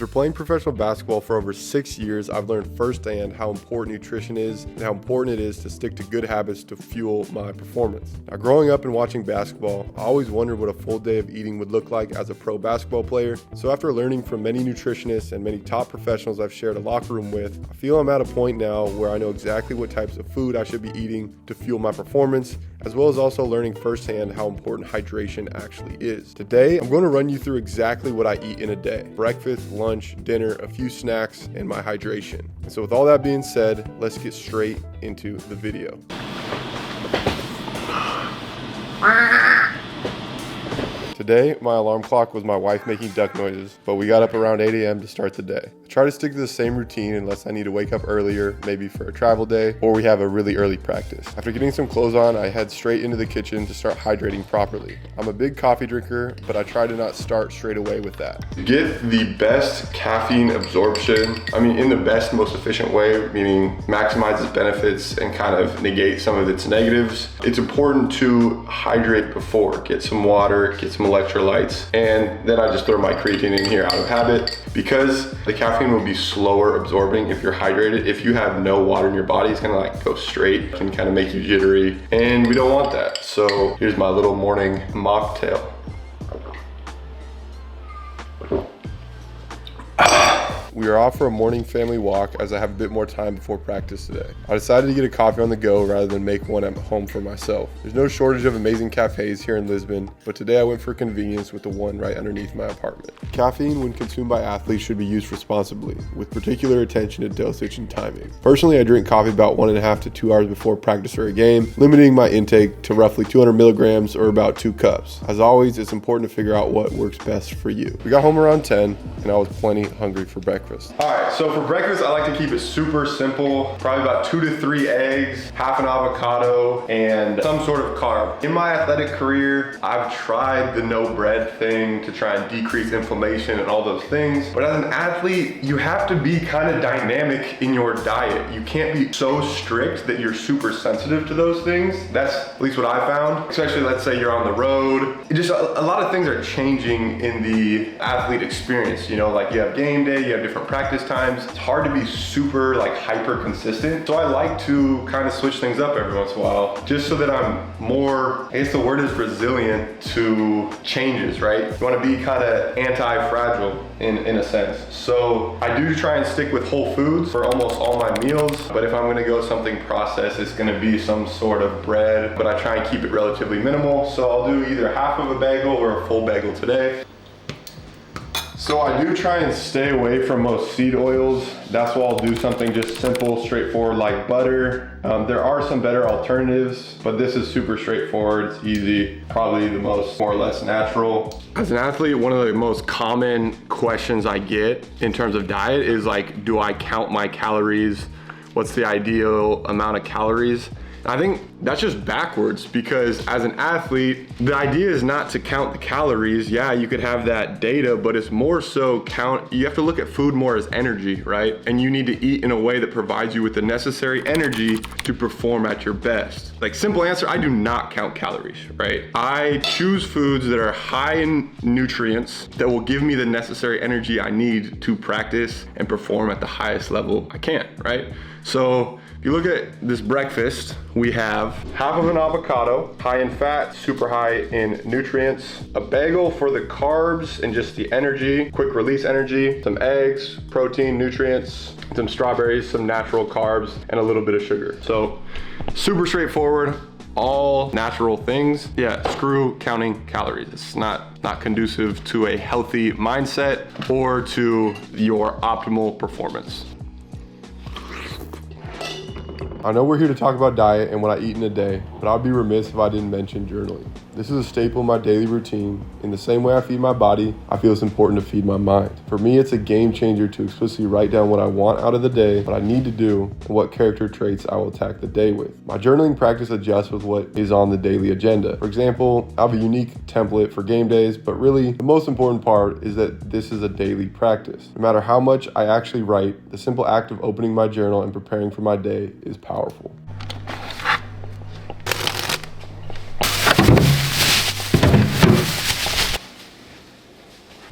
After playing professional basketball for over 6 years, I've learned firsthand how important nutrition is and how important it is to stick to good habits to fuel my performance. Now, growing up and watching basketball, I always wondered what a full day of eating would look like as a pro basketball player. So after learning from many nutritionists and many top professionals I've shared a locker room with, I feel I'm at a point now where I know exactly what types of food I should be eating to fuel my performance, as well as also learning firsthand how important hydration actually is. Today, I'm going to run you through exactly what I eat in a day: breakfast, lunch, dinner, a few snacks, and my hydration. So with all that being said, let's get straight into the video. Today, my alarm clock was my wife making duck noises, but we got up around 8 a.m. to start the day. I try to stick to the same routine unless I need to wake up earlier, maybe for a travel day, or we have a really early practice. After getting some clothes on, I head straight into the kitchen to start hydrating properly. I'm a big coffee drinker, but I try to not start straight away with that. To get the best caffeine absorption, in the best, most efficient way, meaning maximize its benefits and kind of negate some of its negatives, it's important to hydrate before. Get some water, get some electrolytes, and then I just throw my creatine in here out of habit, because the caffeine will be slower absorbing if you're hydrated. If you have no water in your body, it's gonna go straight. It can kind of make you jittery, and we don't want that. So here's my little morning mocktail. We are off for a morning family walk as I have a bit more time before practice today. I decided to get a coffee on the go rather than make one at home for myself. There's no shortage of amazing cafes here in Lisbon, but today I went for convenience with the one right underneath my apartment. Caffeine, when consumed by athletes, should be used responsibly, with particular attention to dosage and timing. Personally, I drink coffee about 1.5 to 2 hours before practice or a game, limiting my intake to roughly 200 milligrams or about 2 cups. As always, it's important to figure out what works best for you. We got home around 10, and I was plenty hungry for breakfast. All right, so for breakfast, I like to keep it super simple. Probably about 2 to 3 eggs, half an avocado, and some sort of carb. In my athletic career, I've tried the no bread thing to try and decrease inflammation and all those things. But as an athlete, you have to be kind of dynamic in your diet. You can't be so strict that you're super sensitive to those things. That's at least what I found. Especially, let's say you're on the road. A lot of things are changing in the athlete experience. You have game day, you have different practice times. It's hard to be super hyper consistent. So I like to kind of switch things up every once in a while, just so that I'm more, I guess the word is resilient to changes, right? You want to be kind of anti-fragile in a sense. So I do try and stick with whole foods for almost all my meals, but if I'm going to go something processed, it's going to be some sort of bread, but I try and keep it relatively minimal. So I'll do either half of a bagel or a full bagel today. So I do try and stay away from most seed oils. That's why I'll do something just simple, straightforward like butter. There are some better alternatives, but this is super straightforward. It's easy, probably the most more or less natural. As an athlete, one of the most common questions I get in terms of diet is do I count my calories? What's the ideal amount of calories? I think that's just backwards, because as an athlete, the idea is not to count the calories. Yeah, you could have that data, but it's more so you have to look at food more as energy, right? And you need to eat in a way that provides you with the necessary energy to perform at your best. Simple answer, I do not count calories, right? I choose foods that are high in nutrients that will give me the necessary energy I need to practice and perform at the highest level I can, right? So if you look at this breakfast, we have half of an avocado, high in fat, super high in nutrients, a bagel for the carbs and just the energy, quick release energy, some eggs, protein, nutrients, some strawberries, some natural carbs, and a little bit of sugar. So super straightforward, all natural things. Yeah, screw counting calories. It's not conducive to a healthy mindset or to your optimal performance. I know we're here to talk about diet and what I eat in a day, but I'd be remiss if I didn't mention journaling. This is a staple in my daily routine. In the same way I feed my body, I feel it's important to feed my mind. For me, it's a game changer to explicitly write down what I want out of the day, what I need to do, and what character traits I will attack the day with. My journaling practice adjusts with what is on the daily agenda. For example, I have a unique template for game days, but really the most important part is that this is a daily practice. No matter how much I actually write, the simple act of opening my journal and preparing for my day is powerful.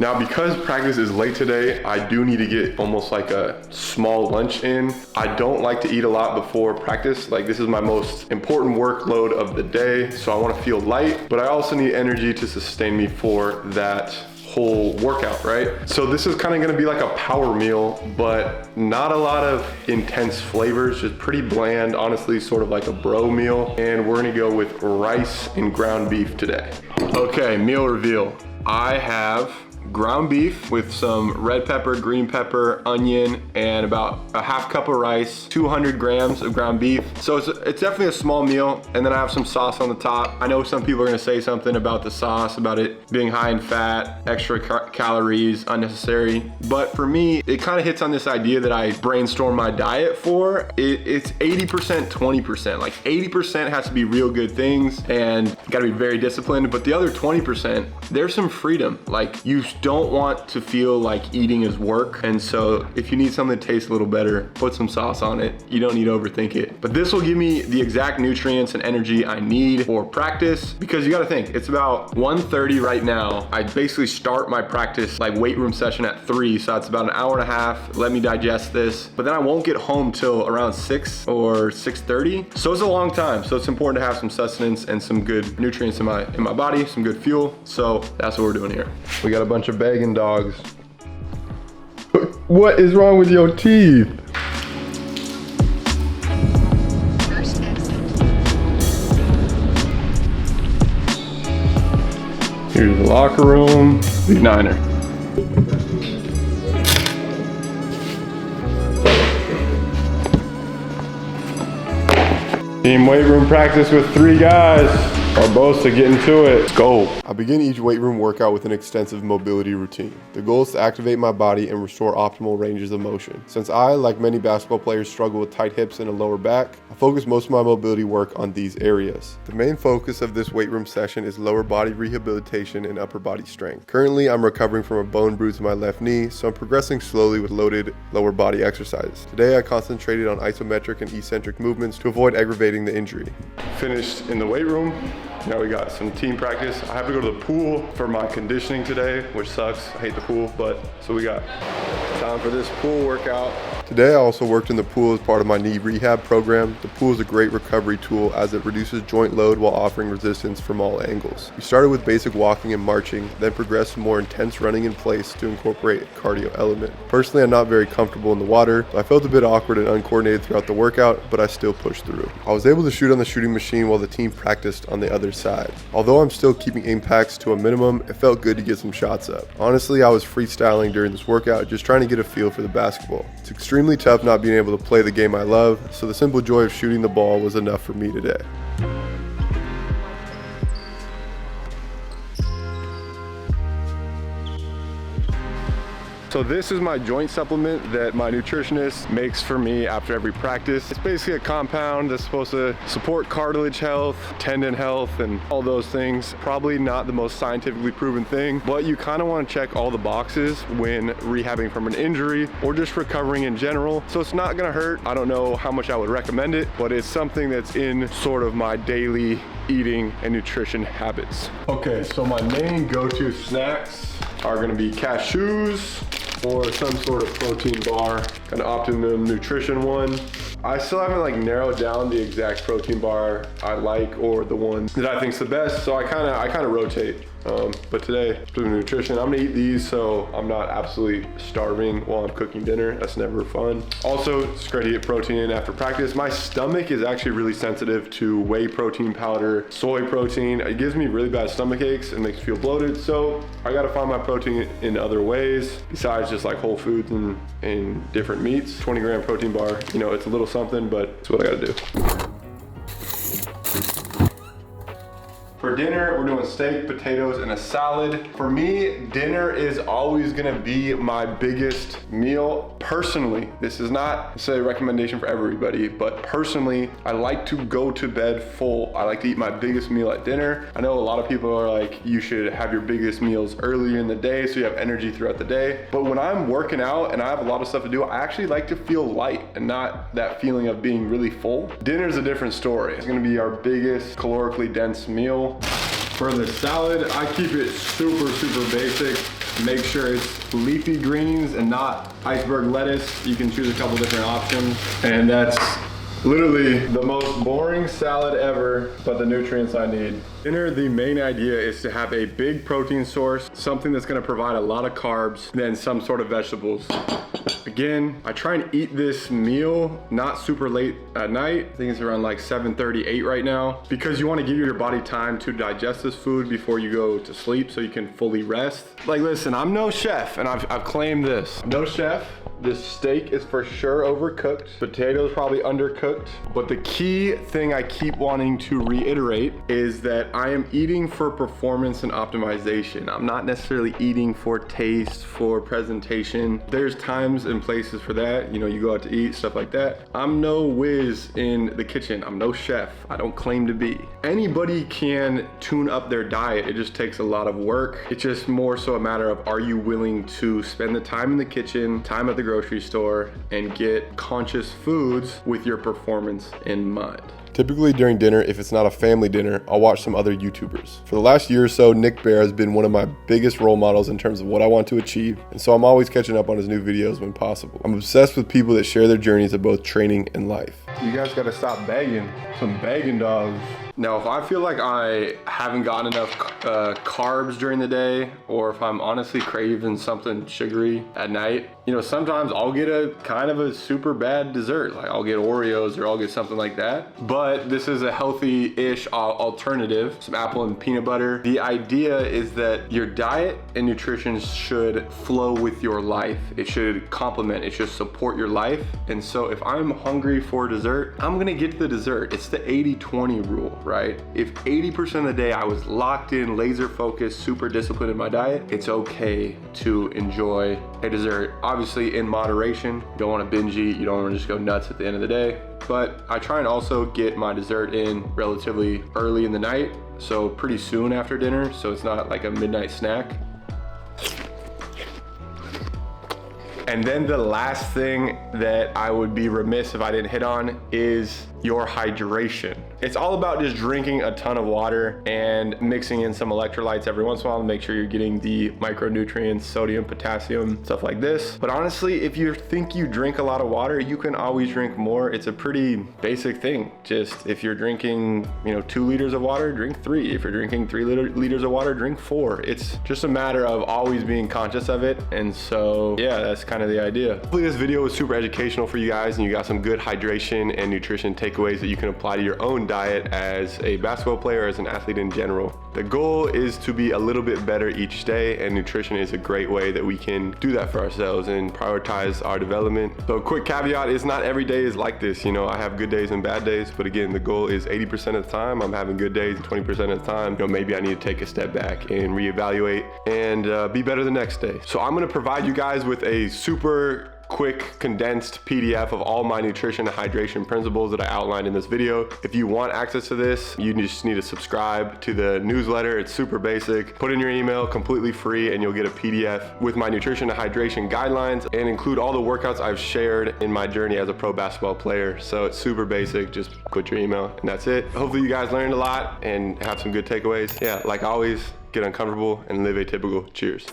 Now, because practice is late today, I do need to get almost like a small lunch in. I don't like to eat a lot before practice. Like, this is my most important workload of the day, so I want to feel light, but I also need energy to sustain me for that whole workout, right? So this is kind of gonna be like a power meal, but not a lot of intense flavors, just pretty bland, honestly, sort of like a bro meal. And we're gonna go with rice and ground beef today. Okay, meal reveal. I have ground beef with some red pepper, green pepper, onion, and about a half cup of rice, 200 grams of ground beef. So it's definitely a small meal. And then I have some sauce on the top. I know some people are gonna say something about the sauce, about it being high in fat, extra calories, unnecessary. But for me, it kind of hits on this idea that I brainstorm my diet for. It's 80%, 20%. Like 80% has to be real good things and you gotta be very disciplined. But the other 20%, there's some freedom. Like, you don't want to feel like eating is work. And so if you need something that tastes a little better, put some sauce on it. You don't need to overthink it. But this will give me the exact nutrients and energy I need for practice, because you gotta think, it's about 1:30 right now. I basically start my practice like weight room session at 3, so it's about an hour and a half. Let me digest this, but then I won't get home till around 6 or 6:30. So it's a long time. So it's important to have some sustenance and some good nutrients in my body, some good fuel. So that's what we're doing here. We got a bunch of begging dogs. What is wrong with your teeth? Here's the locker room, the niner. Team weight room practice with 3 guys. Barbosa getting to it. Let's go. I begin each weight room workout with an extensive mobility routine. The goal is to activate my body and restore optimal ranges of motion. Since I, like many basketball players, struggle with tight hips and a lower back, I focus most of my mobility work on these areas. The main focus of this weight room session is lower body rehabilitation and upper body strength. Currently, I'm recovering from a bone bruise in my left knee, so I'm progressing slowly with loaded lower body exercises. Today, I concentrated on isometric and eccentric movements to avoid aggravating the injury. Finished in the weight room. Now we got some team practice. I have to go to the pool for my conditioning today, which sucks. I hate the pool, but so we got time for this pool workout. Today I also worked in the pool as part of my knee rehab program. The pool is a great recovery tool as it reduces joint load while offering resistance from all angles. We started with basic walking and marching, then progressed to more intense running in place to incorporate a cardio element. Personally, I'm not very comfortable in the water, so I felt a bit awkward and uncoordinated throughout the workout, but I still pushed through. I was able to shoot on the shooting machine while the team practiced on the other side. Although I'm still keeping impacts to a minimum, it felt good to get some shots up. Honestly, I was freestyling during this workout, just trying to get a feel for the basketball. It's extremely tough not being able to play the game I love, so the simple joy of shooting the ball was enough for me today. So this is my joint supplement that my nutritionist makes for me after every practice. It's basically a compound that's supposed to support cartilage health, tendon health, and all those things. Probably not the most scientifically proven thing, but you kind of want to check all the boxes when rehabbing from an injury or just recovering in general. So it's not gonna hurt. I don't know how much I would recommend it, but it's something that's in sort of my daily eating and nutrition habits. Okay, so my main go-to snacks are gonna be cashews or some sort of protein bar, an Optimum Nutrition one. I still haven't narrowed down the exact protein bar I like or the one that I think is the best, so I kind of rotate. But today, Optimum Nutrition, I'm gonna eat these so I'm not absolutely starving while I'm cooking dinner. That's never fun. Also, it's great to get protein in after practice. My stomach is actually really sensitive to whey protein powder, soy protein. It gives me really bad stomach aches and makes me feel bloated, so I gotta find my protein in other ways besides just like whole foods and different meats. 20-gram protein bar, you know, it's a little something, but it's what I gotta do. For dinner, we're doing steak, potatoes, and a salad. For me, dinner is always gonna be my biggest meal. Personally, this is not necessarily a recommendation for everybody, but personally, I like to go to bed full. I like to eat my biggest meal at dinner. I know a lot of people are like, you should have your biggest meals earlier in the day so you have energy throughout the day. But when I'm working out and I have a lot of stuff to do, I actually like to feel light and not that feeling of being really full. Dinner's a different story. It's gonna be our biggest calorically dense meal. For the salad, I keep it super basic. Make sure it's leafy greens and not iceberg lettuce. You can choose a couple different options. And that's literally the most boring salad ever, but the nutrients I need. Dinner, the main idea is to have a big protein source, something that's gonna provide a lot of carbs, then some sort of vegetables. Again, I try and eat this meal not super late at night. I think it's around like 7:30, 8 right now, because you wanna give your body time to digest this food before you go to sleep so you can fully rest. Like, listen, I'm no chef, and I've claimed this. I'm no chef. This steak is for sure overcooked. Potatoes probably undercooked. But the key thing I keep wanting to reiterate is that I am eating for performance and optimization. I'm not necessarily eating for taste, for presentation. There's times and places for that. You know, you go out to eat, stuff like that. I'm no whiz in the kitchen. I'm no chef. I don't claim to be. Anybody can tune up their diet. It just takes a lot of work. It's just more so a matter of, are you willing to spend the time in the kitchen, time at the grocery store, and get conscious foods with your performance in mind. Typically during dinner, if it's not a family dinner, I'll watch some other YouTubers. For the last year or so, Nick Bear has been one of my biggest role models in terms of what I want to achieve, and so I'm always catching up on his new videos when possible. I'm obsessed with people that share their journeys of both training and life. You guys gotta stop begging. Some begging dogs. Now, if I feel like I haven't gotten enough carbs during the day, or if I'm honestly craving something sugary at night, you know, sometimes I'll get a kind of a super bad dessert. Like I'll get Oreos or I'll get something like that. But this is a healthy-ish alternative, some apple and peanut butter. The idea is that your diet and nutrition should flow with your life. It should complement, it should support your life. And so if I'm hungry for dessert, I'm gonna get the dessert. It's the 80-20 rule, right? If 80% of the day I was locked in, laser focused, super disciplined in my diet, it's okay to enjoy a dessert. Obviously in moderation. You don't want to binge eat, you don't want to just go nuts at the end of the day. But I try and also get my dessert in relatively early in the night, so pretty soon after dinner, so it's not like a midnight snack. And then the last thing that I would be remiss if I didn't hit on is your hydration. It's all about just drinking a ton of water and mixing in some electrolytes every once in a while to make sure you're getting the micronutrients, sodium, potassium, stuff like this. But honestly, if you think you drink a lot of water, you can always drink more. It's a pretty basic thing. Just if you're drinking, 2 liters of water, drink 3. If you're drinking 3 liters of water, drink 4. It's just a matter of always being conscious of it. And so, yeah, that's kind of the idea. Hopefully this video was super educational for you guys and you got some good hydration and nutrition takeaways that you can apply to your own diet as a basketball player or as an athlete in general. The goal is to be a little bit better each day, and nutrition is a great way that we can do that for ourselves and prioritize our development. So a quick caveat is not every day is like this. I have good days and bad days, but again, the goal is 80% of the time I'm having good days, and 20% of the time, maybe I need to take a step back and reevaluate and be better the next day. So I'm gonna provide you guys with a super quick condensed PDF of all my nutrition and hydration principles that I outlined in this video. If you want access to this, you just need to subscribe to the newsletter. It's super basic. Put in your email, completely free, and you'll get a PDF with my nutrition and hydration guidelines and include all the workouts I've shared in my journey as a pro basketball player. So it's super basic. Just put your email and that's it. Hopefully you guys learned a lot and have some good takeaways. Yeah, like always, get uncomfortable and live atypical. Cheers.